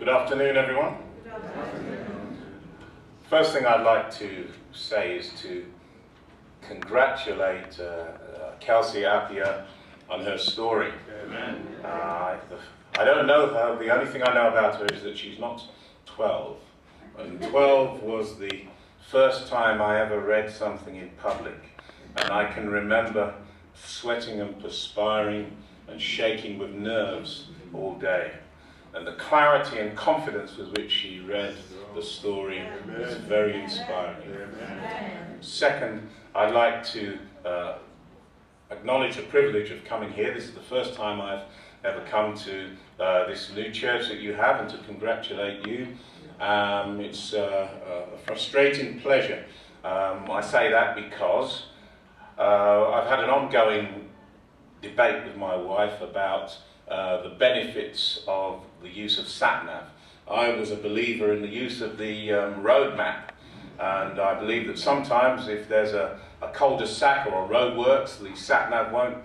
Good afternoon, everyone. Good afternoon. First thing I'd like to say is to congratulate Kelsey Appiah on her story. Amen. I don't know her. The only thing I know about her is that she's not 12. And 12 was the first time I ever read something in public. And I can remember sweating and perspiring and shaking with nerves all day. And the clarity and confidence with which she read the story was very inspiring. Second, I'd like to acknowledge the privilege of coming here. This is the first time I've ever come to this new church that you have, and to congratulate you. It's a frustrating pleasure. I say that because I've had an ongoing debate with my wife about the benefits of the use of sat-nav. I was a believer in the use of the road map, and I believe that sometimes if there's a cul-de-sac or a roadworks, the sat-nav won't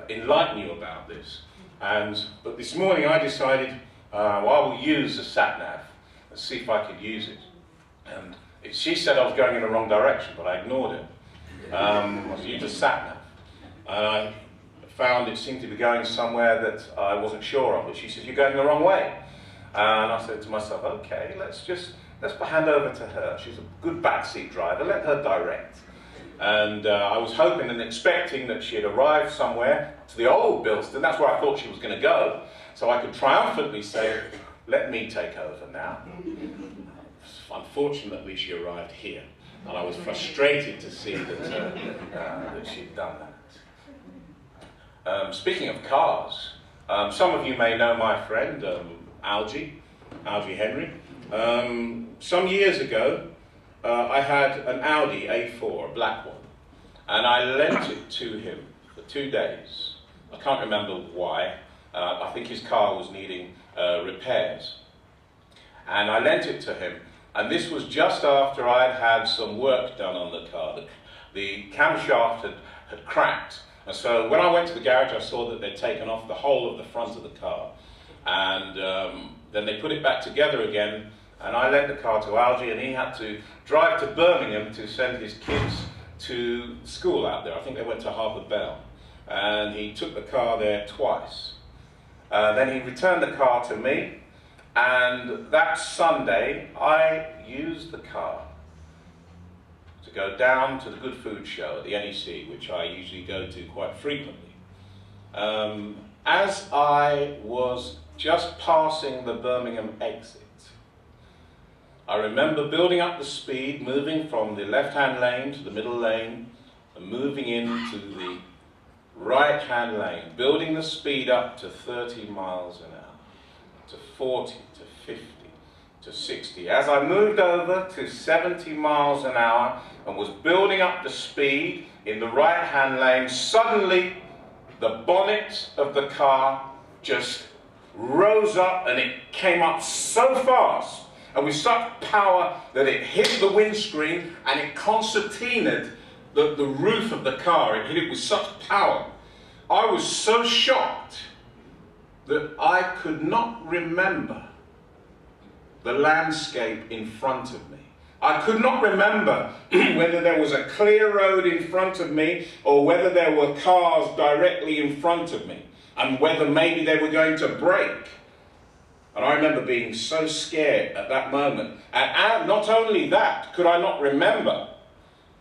enlighten you about this. But this morning I decided I will use the sat-nav and see if I could use it. And she said I was going in the wrong direction, but I ignored it. I used a sat-nav, and I found it seemed to be going somewhere that I wasn't sure of. But she said, "You're going the wrong way." And I said to myself, "Okay, let's hand over to her. She's a good backseat driver. Let her direct." And I was hoping and expecting that she had arrived somewhere to the old Bilston. That's where I thought she was going to go, so I could triumphantly say, "Let me take over now." Unfortunately, she arrived here, and I was frustrated to see that she'd done that. Speaking of cars, some of you may know my friend Algie Henry. Some years ago, I had an Audi A4, a black one, and I lent it to him for 2 days. I can't remember why. I think his car was needing repairs. And I lent it to him, and this was just after I'd had some work done on the car. The camshaft had cracked. And so when I went to the garage, I saw that they'd taken off the whole of the front of the car. And then they put it back together again, and I lent the car to Algie, and he had to drive to Birmingham to send his kids to school out there. I think they went to Harbour Bell. And he took the car there twice. Then he returned the car to me, and that Sunday I used the car to go down to the Good Food Show at the NEC, which I usually go to quite frequently. As I was just passing the Birmingham exit, I remember building up the speed, moving from the left-hand lane to the middle lane, and moving into the right-hand lane, building the speed up to 30 miles an hour, to 40, to 50, to 60. As I moved over to 70 miles an hour and was building up the speed in the right-hand lane, suddenly the bonnet of the car just rose up, and it came up so fast and with such power that it hit the windscreen and it concertinaed the roof of the car. It hit it with such power. I was so shocked that I could not remember the landscape in front of me. I could not remember whether there was a clear road in front of me or whether there were cars directly in front of me, and whether maybe they were going to brake. And I remember being so scared at that moment. And not only that, could I not remember,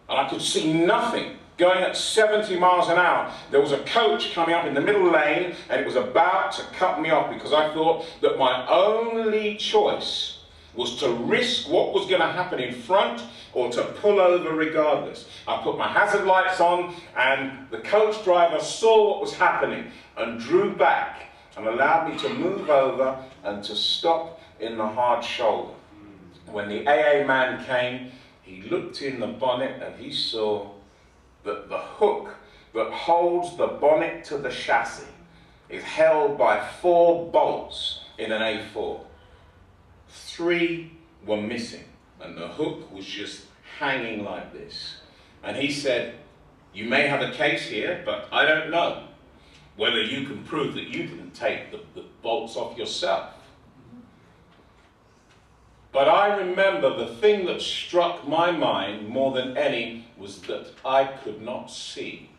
and I could see nothing, going at 70 miles an hour. There was a coach coming up in the middle lane, and it was about to cut me off, because I thought that my only choice was to risk what was going to happen in front or to pull over regardless. I put my hazard lights on, and the coach driver saw what was happening and drew back and allowed me to move over and to stop in the hard shoulder. When the AA man came, he looked in the bonnet and he saw that the hook that holds the bonnet to the chassis is held by 4 bolts in an A4. 3 were missing, and the hook was just hanging like this. And he said, "You may have a case here, but I don't know whether you can prove that you didn't take the bolts off yourself." But I remember the thing that struck my mind more than any was that I could not see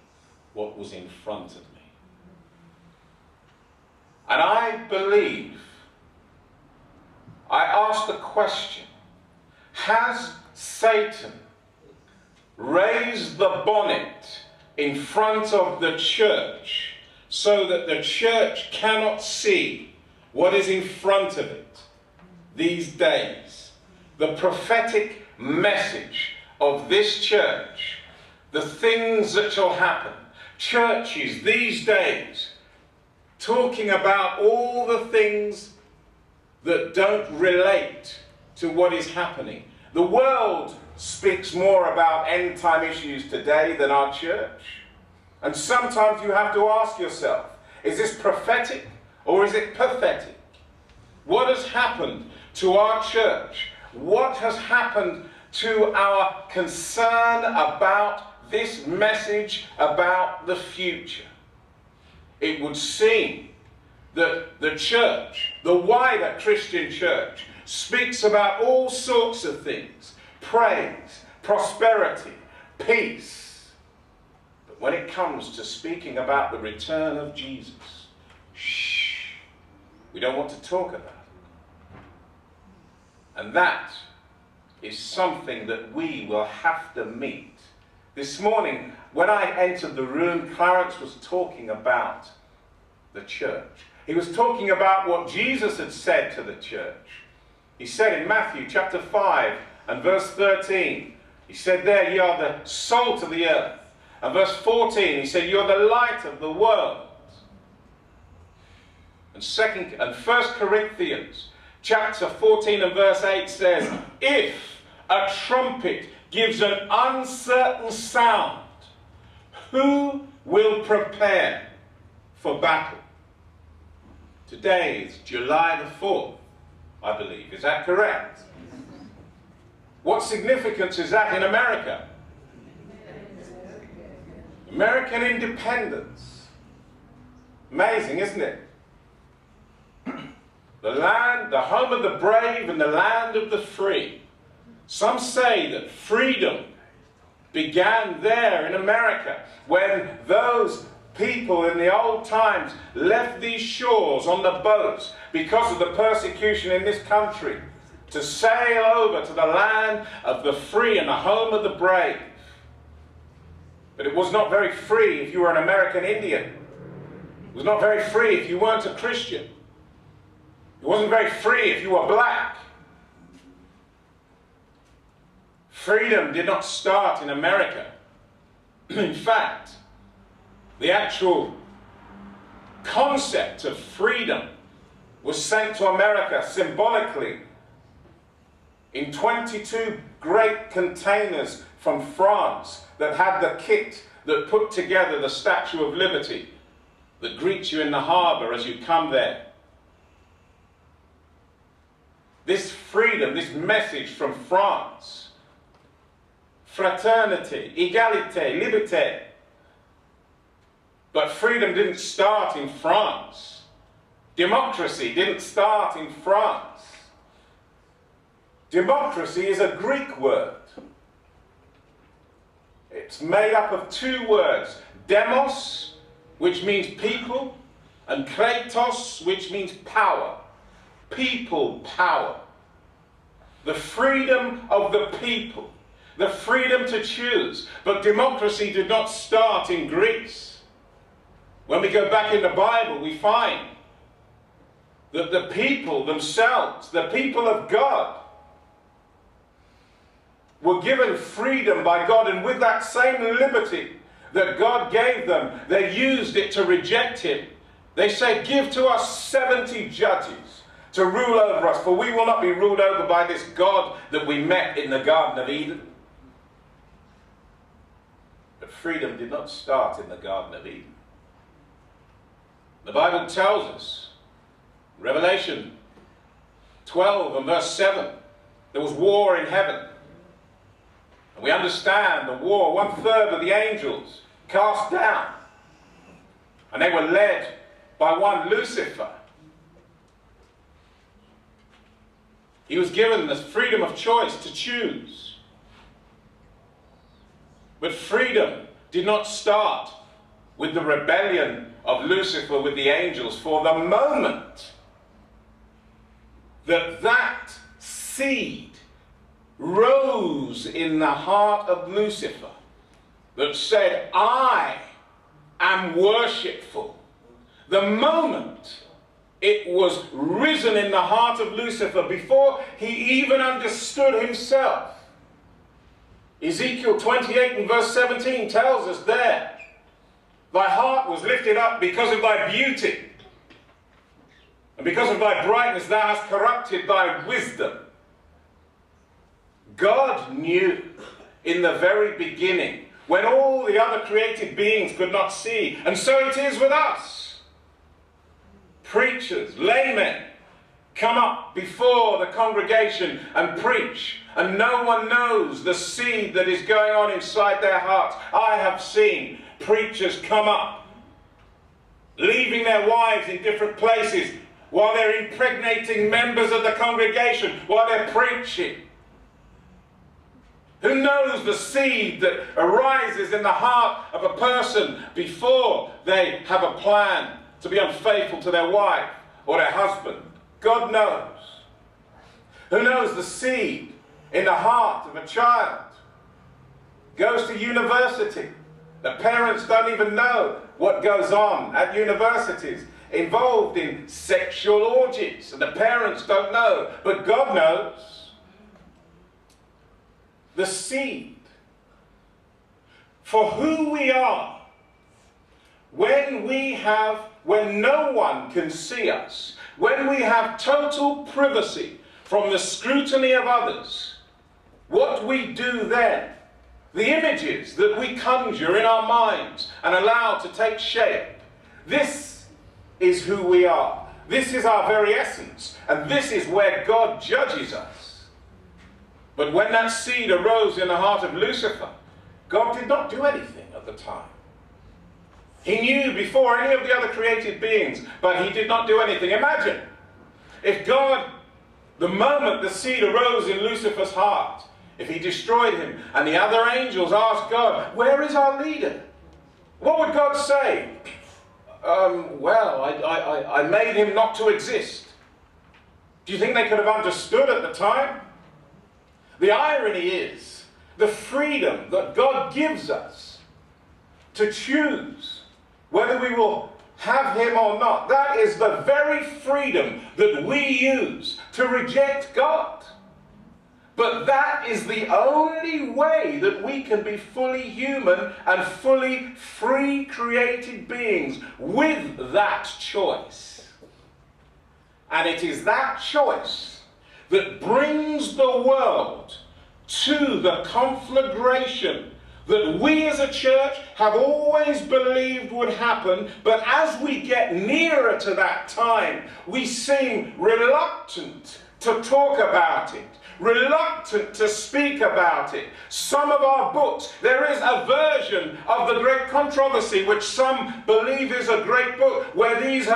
what was in front of me. And I believe, I asked the question, has Satan raised the bonnet in front of the church so that the church cannot see what is in front of it these days? The prophetic message of this church, the things that shall happen. Churches these days talking about all the things that don't relate to what is happening. The world speaks more about end-time issues today than our church. And sometimes you have to ask yourself, is this prophetic or is it pathetic? What has happened to our church? What has happened to our concern about this message about the future? It would seem that the church, the wider Christian church, speaks about all sorts of things. Praise, prosperity, peace. But when it comes to speaking about the return of Jesus, we don't want to talk about it. And that is something that we will have to meet. This morning, when I entered the room, Clarence was talking about the church. He was talking about what Jesus had said to the church. He said in Matthew chapter 5 and verse 13, he said there, "You are the salt of the earth." And verse 14, he said, "You are the light of the world." And 1 Corinthians chapter 14 and verse 8 says, "If a trumpet gives an uncertain sound, who will prepare for battle?" Today is July the 4th, I believe. Is that correct? What significance is that in America? American independence. Amazing, isn't it? The land, the home of the brave and the land of the free. Some say that freedom began there in America when those people in the old times left these shores on the boats because of the persecution in this country to sail over to the land of the free and the home of the brave. But it was not very free if you were an American Indian. It was not very free if you weren't a Christian. It wasn't very free if you were black. Freedom did not start in America. In fact, the actual concept of freedom was sent to America symbolically in 22 great containers from France that had the kit that put together the Statue of Liberty that greets you in the harbour as you come there. This freedom, this message from France, fraternity, égalité, liberté. But freedom didn't start in France. Democracy didn't start in France. Democracy is a Greek word. It's made up of two words, demos, which means people, and kratos, which means power. People power. The freedom of the people. The freedom to choose. But democracy did not start in Greece. When we go back in the Bible, we find that the people themselves, the people of God, were given freedom by God, and with that same liberty that God gave them, they used it to reject Him. They said, "Give to us 70 judges to rule over us, for we will not be ruled over by this God that we met in the Garden of Eden." But freedom did not start in the Garden of Eden. The Bible tells us, Revelation 12 and verse 7, there was war in heaven. And we understand the war, 1/3 of the angels cast down. And they were led by one Lucifer. He was given the freedom of choice to choose. But freedom did not start with the rebellion of Lucifer with the angels. For the moment that seed rose in the heart of Lucifer that said, I am worshipful, the moment it was risen in the heart of Lucifer, before he even understood himself, Ezekiel 28 and verse 17 tells us there, thy heart was lifted up because of thy beauty, and because of thy brightness thou hast corrupted thy wisdom. God knew in the very beginning, when all the other created beings could not see, and so it is with us. Preachers, laymen, come up before the congregation and preach, and no one knows the seed that is going on inside their hearts. I have seen preachers come up, leaving their wives in different places while they're impregnating members of the congregation, while they're preaching. Who knows the seed that arises in the heart of a person before they have a plan to be unfaithful to their wife or their husband? God knows. Who knows the seed in the heart of a child? Goes to university. The parents don't even know what goes on at universities, involved in sexual orgies, and the parents don't know, but God knows. The seed for who we are, when no one can see us, when we have total privacy from the scrutiny of others, what we do then, the images that we conjure in our minds and allow to take shape, this is who we are. This is our very essence, and this is where God judges us. But when that seed arose in the heart of Lucifer, God did not do anything at the time. He knew before any of the other created beings, but he did not do anything. Imagine if God, the moment the seed arose in Lucifer's heart, if he destroyed him and the other angels asked God, where is our leader? What would God say? Well, I made him not to exist. Do you think they could have understood at the time? The irony is the freedom that God gives us to choose whether we will have him or not. That is the very freedom that we use to reject God. But that is the only way that we can be fully human and fully free created beings, with that choice. And it is that choice that brings the world to the conflagration that we as a church have always believed would happen, but as we get nearer to that time, we seem reluctant to talk about it, reluctant to speak about it. Some of our books, there is a version of the Great Controversy, which some believe is a great book, where these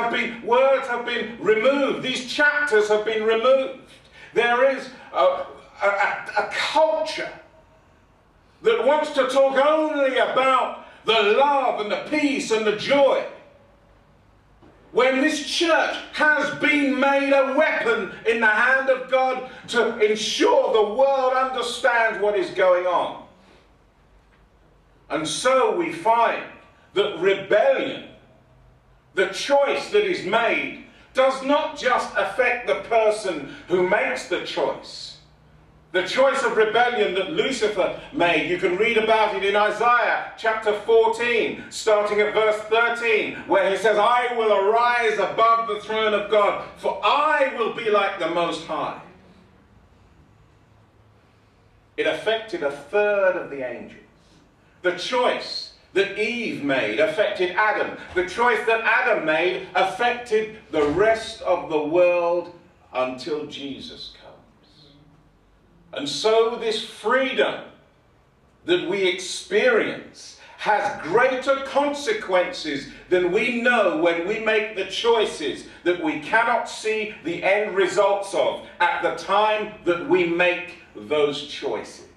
words have been removed, these chapters have been removed. There is a culture that wants to talk only about the love and the peace and the joy, when this church has been made a weapon in the hand of God to ensure the world understands what is going on. And so we find that rebellion, the choice that is made, does not just affect the person who makes the choice. The choice of rebellion that Lucifer made, you can read about it in Isaiah chapter 14, starting at verse 13, where he says, I will arise above the throne of God, for I will be like the Most High. It affected a third of the angels. The choice that Eve made affected Adam. The choice that Adam made affected the rest of the world until Jesus comes. And so this freedom that we experience has greater consequences than we know when we make the choices that we cannot see the end results of at the time that we make those choices.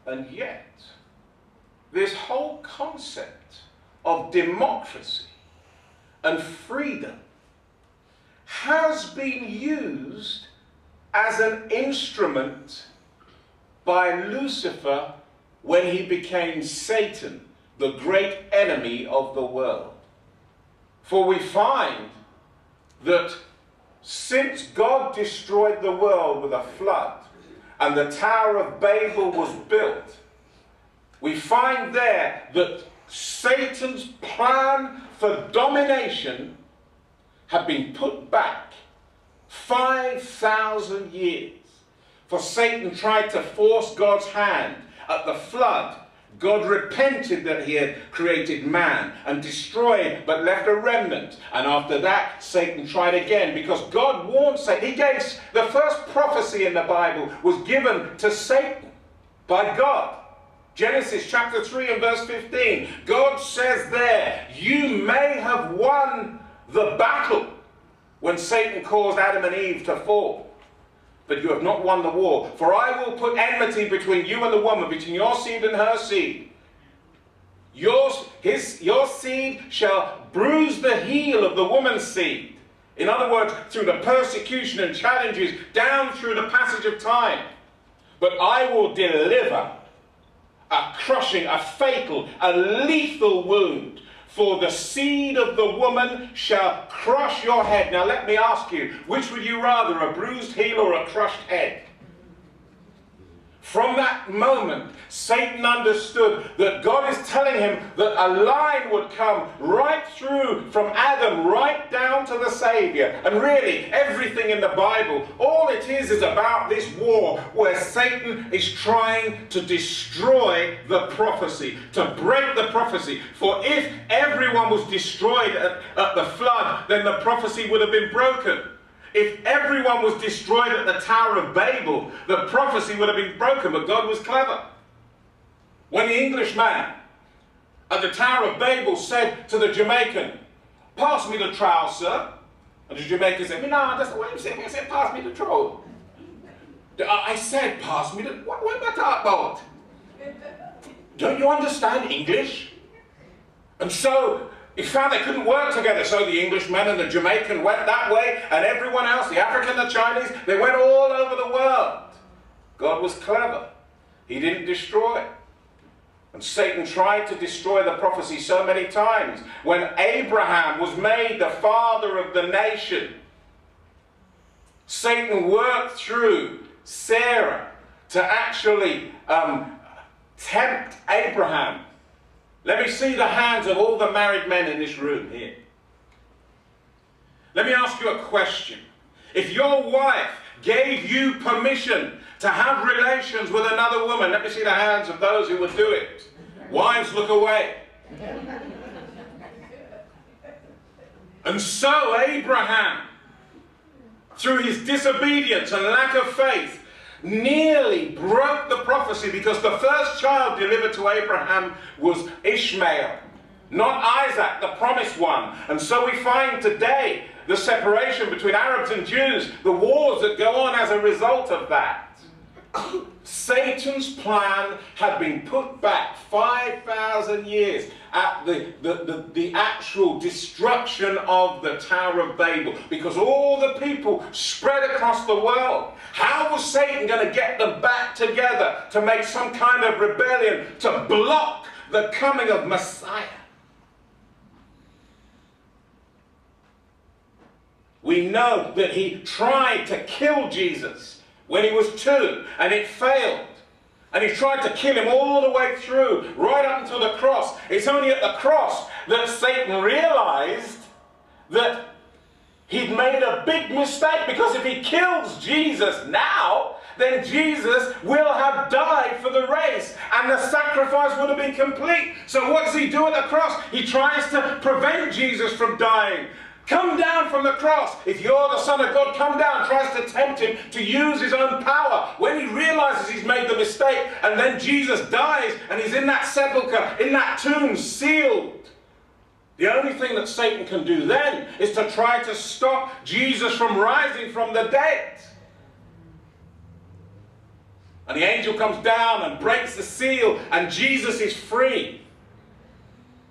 And yet, this whole concept of democracy and freedom has been used as an instrument by Lucifer when he became Satan, the great enemy of the world. For we find that since God destroyed the world with a flood and the Tower of Babel was built, we find there that Satan's plan for domination had been put back 5,000 years. For Satan tried to force God's hand at the flood. God repented that he had created man and destroyed but left a remnant. And after that, Satan tried again because God warned Satan. He gave the first prophecy in the Bible was given to Satan by God. Genesis chapter 3 and verse 15. God says there, you may have won the battle when Satan caused Adam and Eve to fall, but you have not won the war. For I will put enmity between you and the woman, between your seed and her seed. Your seed shall bruise the heel of the woman's seed. In other words, through the persecution and challenges, down through the passage of time. But I will deliver a crushing, a fatal, a lethal wound. For the seed of the woman shall crush your head. Now let me ask you, which would you rather, a bruised heel or a crushed head? From that moment, Satan understood that God is telling him that a line would come right through from Adam right down to the Savior. And really, everything in the Bible, all it is about this war where Satan is trying to destroy the prophecy, to break the prophecy. For if everyone was destroyed at the flood, then the prophecy would have been broken. If everyone was destroyed at the Tower of Babel, the prophecy would have been broken, but God was clever. When the Englishman at the Tower of Babel said to the Jamaican, pass me the trowel, sir. And the Jamaican said, no, that's the way you said it. I said, pass me the trowel. I said, pass me the... What am I talking about? Don't you understand English? And so... he found they couldn't work together, so the Englishman and the Jamaican went that way, and everyone else, the African, the Chinese, they went all over the world. God was clever. He didn't destroy it. And Satan tried to destroy the prophecy so many times. When Abraham was made the father of the nation, Satan worked through Sarah to actually tempt Abraham. Let me see the hands of all the married men in this room here. Let me ask you a question. If your wife gave you permission to have relations with another woman, let me see the hands of those who would do it. Wives, look away. And so Abraham, through his disobedience and lack of faith, nearly broke the prophecy, because the first child delivered to Abraham was Ishmael, not Isaac, the promised one. And so we find today the separation between Arabs and Jews, the wars that go on as a result of that. Satan's plan had been put back 5,000 years at the actual destruction of the Tower of Babel, because all the people spread across the world. How was Satan going to get them back together to make some kind of rebellion to block the coming of Messiah? We know that he tried to kill Jesus when he was 2, and it failed. And he tried to kill him all the way through, right up until the cross. It's only at the cross that Satan realized that he'd made a big mistake, because if he kills Jesus now, then Jesus will have died for the race, and the sacrifice would have been complete. So what does he do at the cross? He tries to prevent Jesus from dying. Come down from the cross. If you're the Son of God, come down. Tries to tempt him to use his own power. When he realizes he's made the mistake, and then Jesus dies, and he's in that sepulchre, in that tomb, sealed. The only thing that Satan can do then is to try to stop Jesus from rising from the dead. And the angel comes down and breaks the seal, and Jesus is free.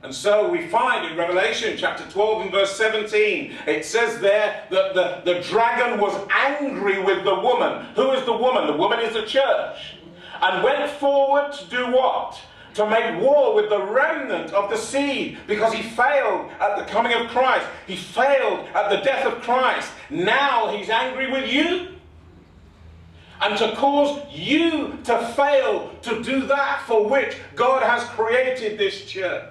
And so we find in Revelation chapter 12 and verse 17, it says there that the dragon was angry with the woman. Who is the woman? The woman is the church. And went forward to do what? To make war with the remnant of the seed, because he failed at the coming of Christ. He failed at the death of Christ. Now he's angry with you. And to cause you to fail to do that for which God has created this church.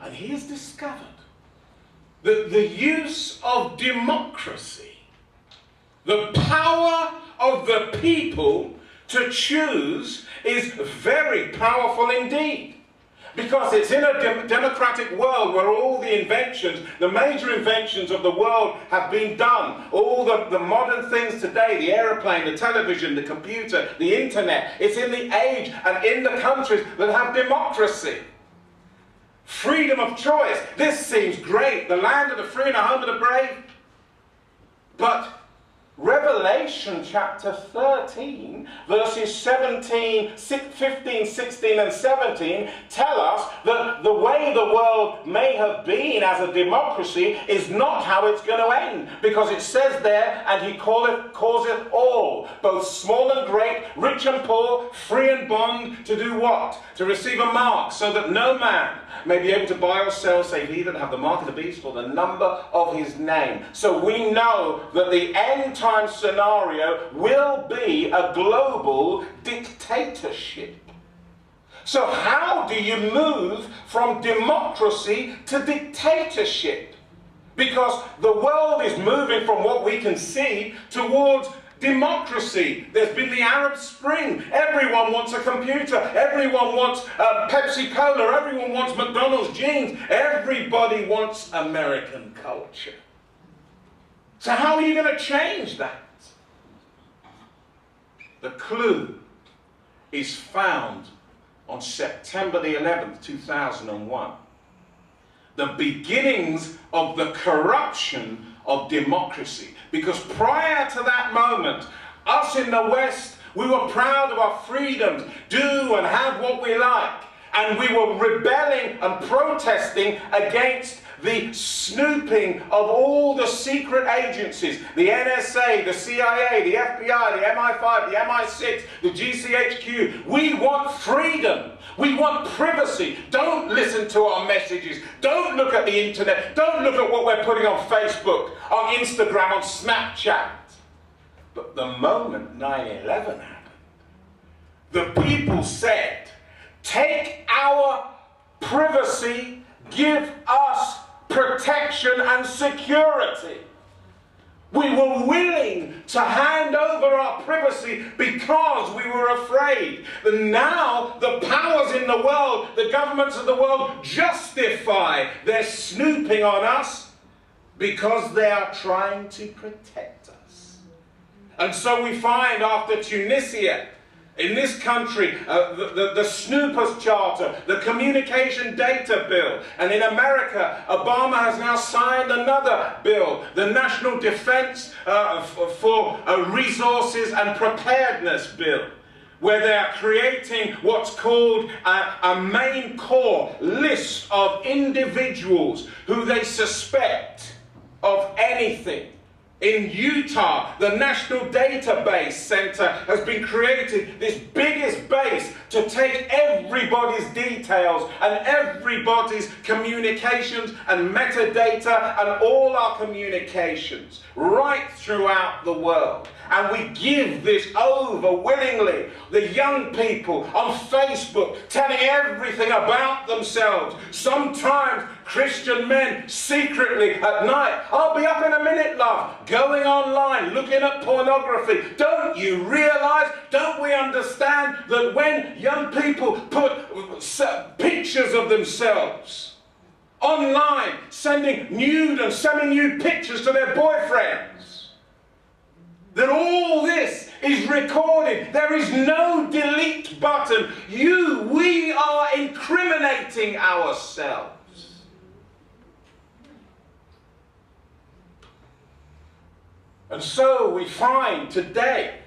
And he has discovered that the use of democracy, the power of the people to choose, is very powerful indeed. Because it's in a democratic world where all the inventions, the major inventions of the world have been done. All the modern things today, the aeroplane, the television, the computer, the internet. It's in the age and in the countries that have democracy. Freedom of choice. This seems great. The land of the free and the home of the brave. But Revelation chapter 13, verses 15, 16 and 17 tell us that the way the world may have been as a democracy is not how it's going to end. Because it says there, and he causeth all, both small and great, rich and poor, free and bond, to do what? To receive a mark, so that no man may be able to buy or sell save he that have the mark of the beast or the number of his name. So we know that the end time scenario will be a global dictatorship. So how do you move from democracy to dictatorship? Because the world is moving from what we can see towards democracy. There's been the Arab Spring. Everyone wants a computer. Everyone wants Pepsi Cola. Everyone wants McDonald's jeans. Everybody wants American culture. So how are you going to change that? The clue is found on September the 11th, 2001. The beginnings of the corruption of democracy. Because prior to that moment, us in the West, we were proud of our freedoms, do and have what we like. And we were rebelling and protesting against the snooping of all the secret agencies, the NSA, the CIA, the FBI, the MI5, the MI6, the GCHQ. We want freedom. We want privacy. Don't listen to our messages. Don't look at the internet. Don't look at what we're putting on Facebook, on Instagram, on Snapchat. But the moment 9/11 happened, the people said, take our privacy, give us protection and security. We were willing to hand over our privacy because we were afraid. And now the powers in the world, the governments of the world, justify their snooping on us because they are trying to protect us. And so we find after Tunisia, in this country, the Snoopers Charter, the Communication Data Bill, and in America, Obama has now signed another bill, the National Defense for Resources and Preparedness Bill, where they are creating what's called a main core list of individuals who they suspect of anything. In Utah, the National Database Center has been created, this biggest base to take everybody's details and everybody's communications and metadata and all our communications right throughout the world. And we give this over willingly. The young people on Facebook telling everything about themselves. Sometimes Christian men secretly at night, I'll be up in a minute, love, going online, looking at pornography. Don't you realize, don't we understand that when young people put pictures of themselves online, sending nude and semi-nude pictures to their boyfriends. That all this is recorded. There is no delete button. We are incriminating ourselves. And so we find today,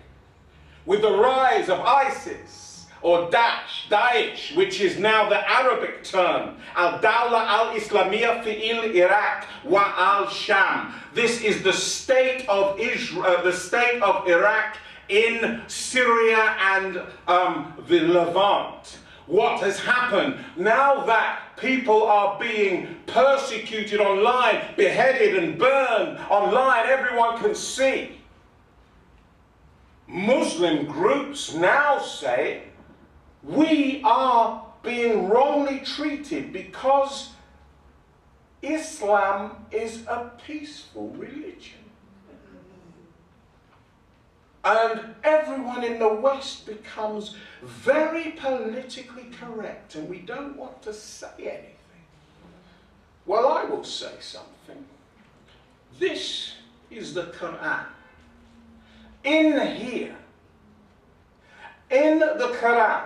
with the rise of ISIS, or Daesh, which is now the Arabic term, Al-Dawla al-Islamiyya fi'il Iraq wa al-Sham. This is the state of Israel, the state of Iraq in Syria and the Levant. What has happened now that people are being persecuted online, beheaded and burned online, everyone can see. Muslim groups now say we are being wrongly treated because Islam is a peaceful religion. And everyone in the West becomes very politically correct, and we don't want to say anything. Well, I will say something. This is the Quran. In here, in the Quran,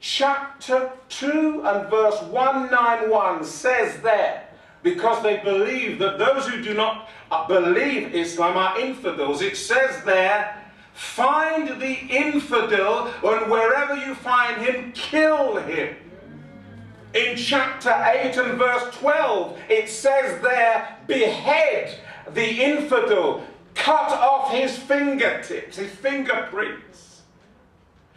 chapter 2 and verse 191 says there, because they believe that those who do not believe Islam are infidels, it says there, find the infidel, and wherever you find him, kill him. In chapter 8 and verse 12, it says there, behead the infidel, cut off his fingertips, his fingerprints.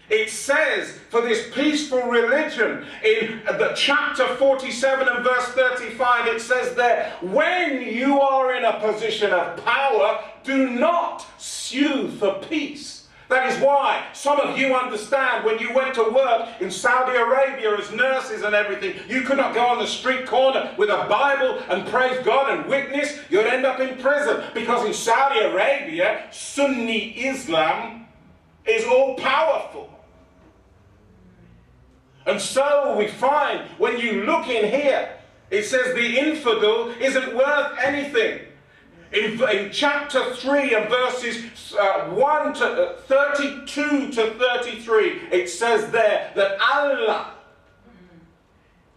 It says for this peaceful religion in the chapter 47 and verse 35, it says there, when you are in a position of power, do not sue for peace. That is why some of you understand when you went to work in Saudi Arabia as nurses and everything, you could not go on the street corner with a Bible and praise God and witness. You'd end up in prison, because in Saudi Arabia, Sunni Islam is all powerful. And so we find, when you look in here, it says the infidel isn't worth anything. In chapter 3 and verses 1 to 32 to 33, it says there that Allah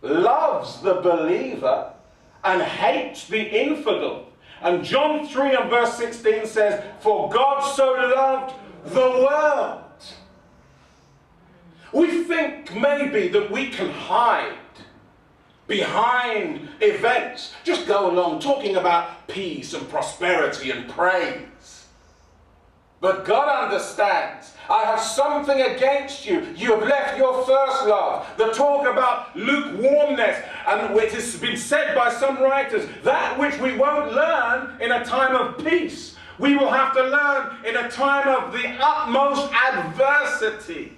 loves the believer and hates the infidel. And John 3 and verse 16 says, for God so loved the world. We think maybe that we can hide behind events, just go along talking about peace and prosperity and praise. But God understands. I have something against you. You have left your first love. The talk about lukewarmness, and it has been said by some writers, that which we won't learn in a time of peace, we will have to learn in a time of the utmost adversity.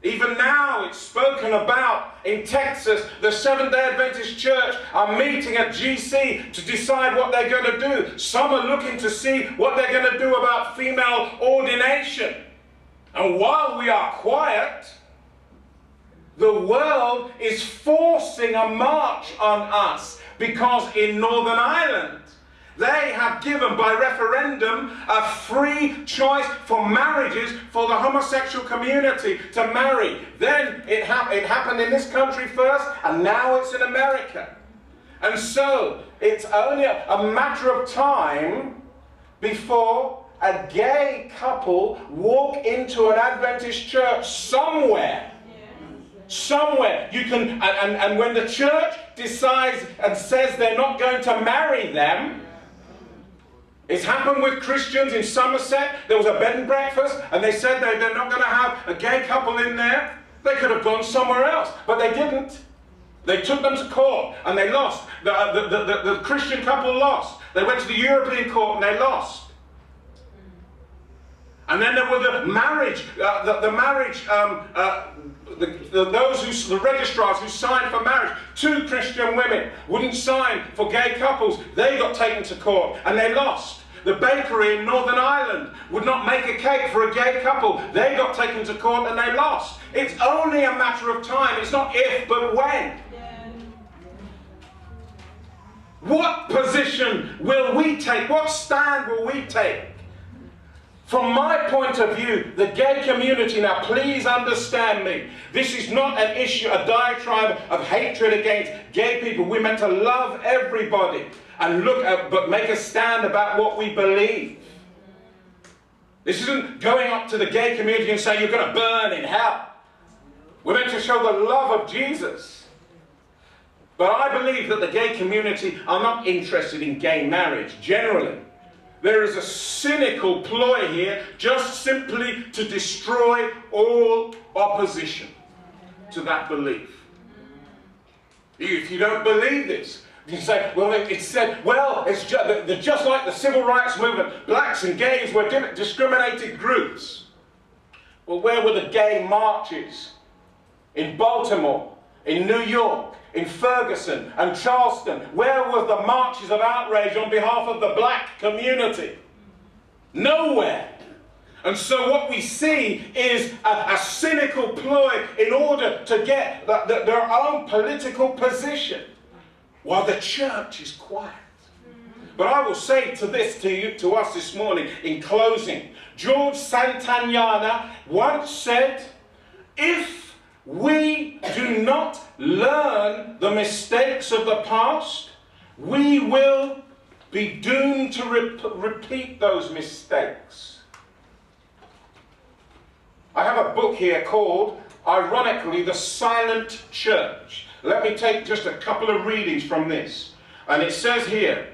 Even now it's spoken about in Texas, the Seventh-day Adventist Church are meeting at GC to decide what they're going to do. Some are looking to see what they're going to do about female ordination. And while we are quiet, the world is forcing a march on us, because in Northern Ireland, they have given by referendum a free choice for marriages for the homosexual community to marry. Then it happened in this country first, and now it's in America. And so it's only a matter of time before a gay couple walk into an Adventist church somewhere. Somewhere you can, and when the church decides and says they're not going to marry them. It's happened with Christians in Somerset. There was a bed and breakfast, and they said they're not going to have a gay couple in there. They could have gone somewhere else, but they didn't. They took them to court, and they lost. The Christian couple lost. They went to the European court, and they lost. And then there were the registrars who signed for marriage. 2 Christian women wouldn't sign for gay couples. They got taken to court and they lost. The bakery in Northern Ireland would not make a cake for a gay couple. They got taken to court and they lost. It's only a matter of time. It's not if, but when. What position will we take? What stand will we take? From my point of view, the gay community, now please understand me, this is not an issue, a diatribe of hatred against gay people. We're meant to love everybody and but make a stand about what we believe. This isn't going up to the gay community and saying you're going to burn in hell. We're meant to show the love of Jesus. But I believe that the gay community are not interested in gay marriage, generally. There is a cynical ploy here, just simply to destroy all opposition to that belief. If you don't believe this, you say, well, it's said, well, it's just like the civil rights movement, blacks and gays were discriminated groups. Well, where were the gay marches? In Baltimore, in New York, in Ferguson and Charleston. Where were the marches of outrage on behalf of the black community? Nowhere. And so what we see is a cynical ploy in order to get their own political position, while the church is quiet. But I will say to us this morning in closing, George Santayana once said, if we do not learn the mistakes of the past, we will be doomed to repeat those mistakes. I have a book here called, ironically, The Silent Church. Let me take just a couple of readings from this. And it says here,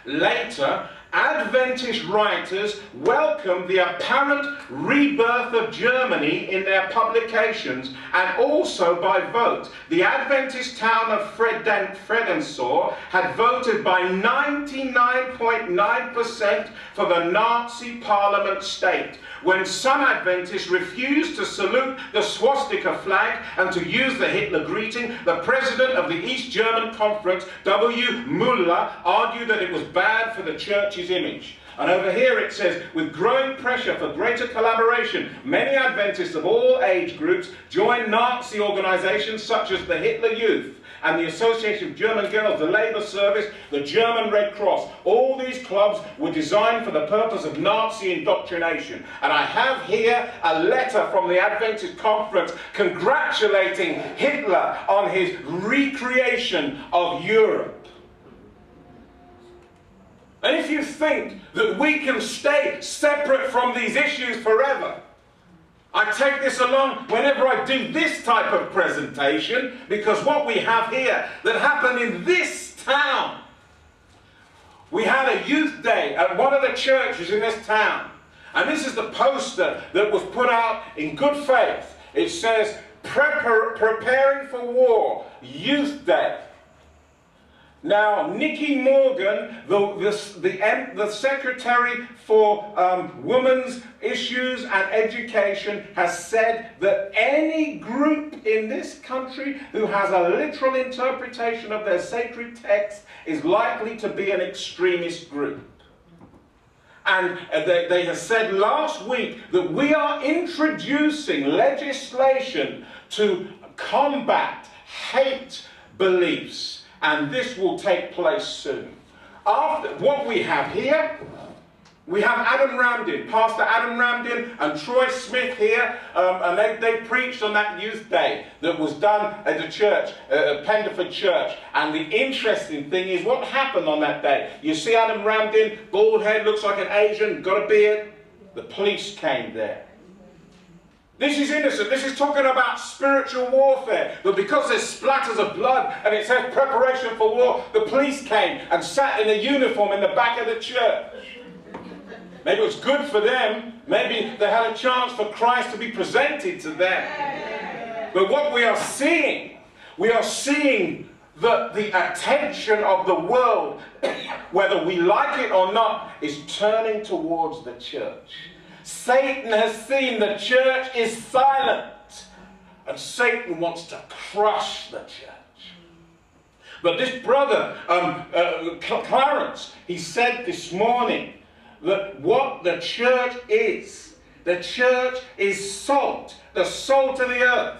later, Adventist writers welcomed the apparent rebirth of Germany in their publications and also by vote. The Adventist town of Fredensor had voted by 99.9% for the Nazi parliament state. When some Adventists refused to salute the swastika flag and to use the Hitler greeting, the president of the East German Conference, W. Müller, argued that it was bad for the church's image. And over here it says, with growing pressure for greater collaboration, many Adventists of all age groups joined Nazi organizations such as the Hitler Youth and the Association of German Girls, the Labour Service, the German Red Cross. All these clubs were designed for the purpose of Nazi indoctrination. And I have here a letter from the Adventist Conference congratulating Hitler on his recreation of Europe. And if you think that we can stay separate from these issues forever, I take this along whenever I do this type of presentation, because what we have here that happened in this town, we had a youth day at one of the churches in this town. And this is the poster that was put out in good faith. It says, Preparing for War, Youth Day. Now, Nikki Morgan, the Secretary for Women's Issues and Education, has said that any group in this country who has a literal interpretation of their sacred text is likely to be an extremist group. And they have said last week that we are introducing legislation to combat hate beliefs. And this will take place soon. After what we have here, we have Adam Ramdin, Pastor Adam Ramdin and Troy Smith here, and they preached on that youth day that was done at the church, Penderford Church. And the interesting thing is what happened on that day. You see Adam Ramdin, bald head, looks like an Asian, got a beard. The police came there. This is innocent. This is talking about spiritual warfare. But because there's splatters of blood and it says preparation for war, the police came and sat in a uniform in the back of the church. Maybe it was good for them. Maybe they had a chance for Christ to be presented to them. But what we are seeing that the attention of the world, whether we like it or not, is turning towards the church. Satan has seen the church is silent, and Satan wants to crush the church. But this brother, Clarence, he said this morning that what the church is salt, the salt of the earth.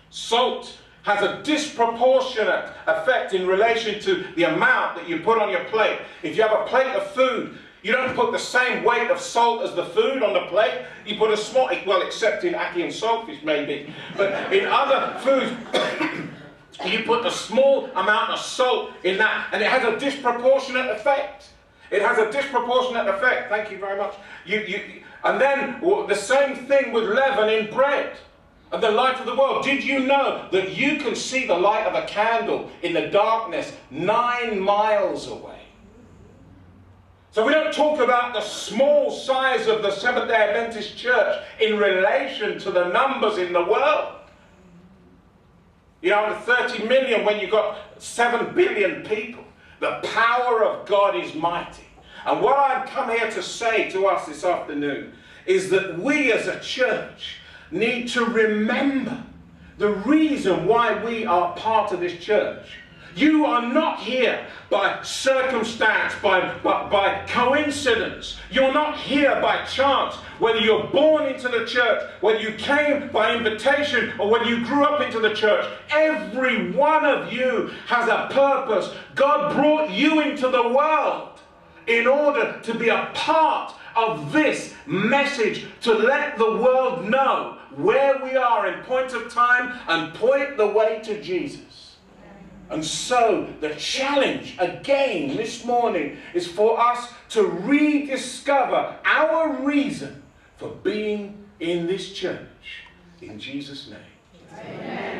Salt has a disproportionate effect in relation to the amount that you put on your plate. If you have a plate of food, you don't put the same weight of salt as the food on the plate. You put a small, well, except in ackee and saltfish maybe, but in other foods, you put a small amount of salt in that, and it has a disproportionate effect. It has a disproportionate effect. Thank you very much. And then the same thing with leaven in bread. And the light of the world. Did you know that you can see the light of a candle in the darkness 9 miles away? So we don't talk about the small size of the Seventh-day Adventist Church in relation to the numbers in the world. You know, 30 million when you've got 7 billion people. The power of God is mighty. And what I've come here to say to us this afternoon is that we as a church need to remember the reason why we are part of this church. You are not here by circumstance, by coincidence. You're not here by chance. Whether you're born into the church, whether you came by invitation, or whether you grew up into the church, every one of you has a purpose. God brought you into the world in order to be a part of this message, to let the world know where we are in point of time and point the way to Jesus. And so the challenge again this morning is for us to rediscover our reason for being in this church. In Jesus' name. Amen.